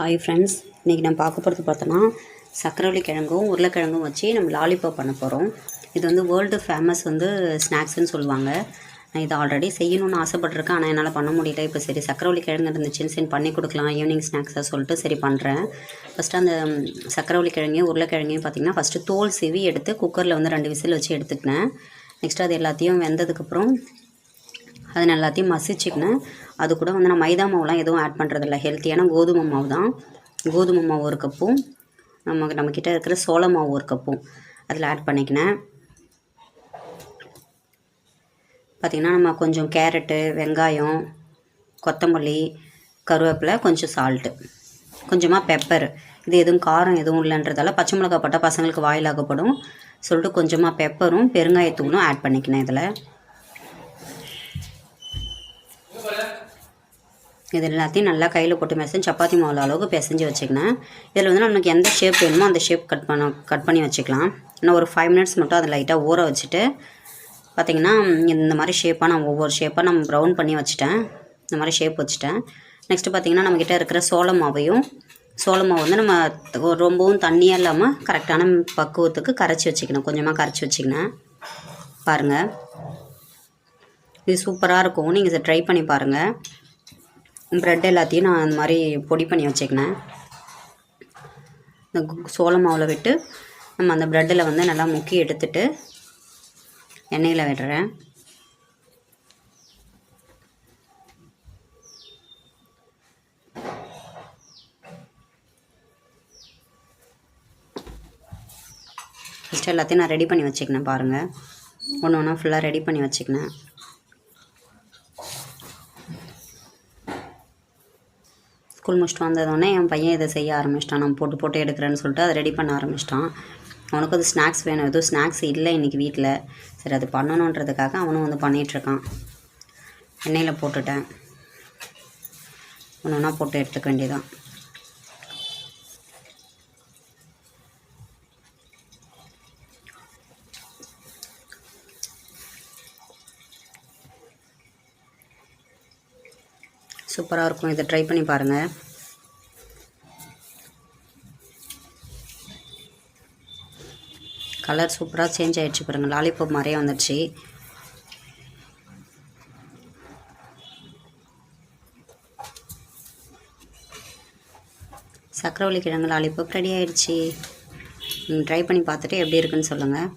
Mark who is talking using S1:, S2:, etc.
S1: Hi friends, இன்றைக்கி நான் பார்க்க போகிறது பார்த்தோன்னா சக்கரவள்ளி கிழங்கும் உருளைக்கிழங்கும் வச்சு நம்ம லாலிபாப் பண்ண போகிறோம். இது வந்து வேர்ல்டு ஃபேமஸ் ஸ்நாக்ஸ்ன்னு சொல்லுவாங்க. நான் இதை ஆல்ரெடி செய்யணும்னு ஆசைப்பட்ருக்கேன், ஆனால் என்னால் பண்ண முடியல. இப்போ சரி சக்கரவள்ளி கிழங்கு இருந்துச்சுன்னு சரி பண்ணி கொடுக்கலாம் ஈவினிங் ஸ்நாக்ஸாக சொல்லிட்டு சரி பண்ணுறேன். ஃபஸ்ட்டு அந்த சக்கரவள்ளி கிழங்கையும் உருளைக்கிழங்கையும் பார்த்திங்கன்னா ஃபஸ்ட்டு தோல் சீவி எடுத்து குக்கரில் 2 விசில் வச்சு எடுத்துக்கினேன். நெக்ஸ்ட்டு அது எல்லாத்தையும் வெந்ததுக்கப்புறம் அதை எல்லாத்தையும் மசிச்சுக்கினேன். அது கூட நான் மைதா மாவுலாம் எதுவும் ஆட் பண்ணுறதில்ல, ஹெல்த்தியான கோதுமை மாவு தான். கோதுமை மாவு 1 கப்பும் நம்மக்கிட்ட இருக்கிற சோள மாவு 1 கப்பும் அதில் ஆட் பண்ணிக்கினேன். பார்த்திங்கன்னா நம்ம கொஞ்சம் கேரட்டு, வெங்காயம், கொத்தமல்லி, கருவேப்பிலை, கொஞ்சம் சால்ட்டு, கொஞ்சமாக பெப்பர். இது எதுவும் காரம் எதுவும் இல்லைன்றதால பச்சை மிளகா போட்டால் பசங்களுக்கு வாயில் ஆகப்படும் சொல்லிட்டு கொஞ்சமாக பெப்பரும் பெருங்காயத்தூளும் ஆட் பண்ணிக்கினேன். இது எல்லாத்தையும் நல்லா கையில் போட்டு பிசைஞ்சு சப்பாத்தி மாவு அளவுக்கு பிசைஞ்சு வச்சுக்கினேன். இதில் நமக்கு எந்த ஷேப் வேணுமோ அந்த ஷேப் கட் பண்ணி வச்சுக்கலாம். இன்னும் ஒரு 5 மினிட்ஸ் மட்டும் அதை லைட்டாக ஊற வச்சுட்டு பார்த்திங்கன்னா இந்த மாதிரி ஷேப்பாக நான் ஒவ்வொரு ஷேப்பாக நம்ம ப்ரௌன் பண்ணி வச்சுட்டேன். இந்த மாதிரி ஷேப் வச்சுட்டேன். நெக்ஸ்ட்டு பார்த்திங்கன்னா நம்மக்கிட்ட இருக்கிற சோள மாவு நம்ம ரொம்பவும் தண்ணியாக இல்லாமல் கரெக்டான பக்குவத்துக்கு கரைச்சி வச்சுக்கணும். கொஞ்சமாக கரைச்சி வச்சுக்கினேன். பாருங்கள், இது சூப்பராக இருக்கும். நீங்கள் இதை ட்ரை பண்ணி பாருங்கள். ப்ரெட் எல்லாத்தையும் நான் அந்த மாதிரி பொடி பண்ணி வச்சுக்கினேன். இந்த சோள மாவில் விட்டு நம்ம அந்த ப்ரெட்டில் நல்லா முக்கி எடுத்துட்டு எண்ணெயில் விடுறேன். ஃபஸ்ட்டு எல்லாத்தையும் நான் ரெடி பண்ணி வச்சுக்கினேன். பாருங்கள், ஒன்று ஒன்றா ஃபுல்லாக ரெடி பண்ணி வச்சுக்கினேன். ஸ்கூல் முடிச்சுட்டு வந்ததோடனே என் பையன் இதை செய்ய ஆரம்பிச்சிட்டான். நான் போட்டு எடுக்கிறேன்னு சொல்லிட்டு அதை ரெடி பண்ண ஆரம்பிச்சிட்டான். அவனுக்கு அது ஸ்நாக்ஸ் வேணும். எதுவும் ஸ்நாக்ஸ் இல்லை இன்றைக்கி வீட்டில். சரி அது பண்ணணுன்றதுக்காக அவனும் பண்ணிகிட்ருக்கான். எண்ணெயில் போட்டுட்டேன். ஒன்று ஒன்றா போட்டு எடுத்துக்க வேண்டியதான். சூப்பராக இருக்கும். இதை ட்ரை பண்ணி பாருங்கள். கலர் சூப்பராக சேஞ்ச் ஆகிடுச்சு பாருங்கள். லாலிபாப் மாதிரியே வந்துடுச்சு. சக்கரவள்ளி கிழங்கு லாலிபாப் ரெடி ஆகிடுச்சு. நீங்கள் ட்ரை பண்ணி பார்த்துட்டு எப்படி இருக்குன்னு சொல்லுங்கள்.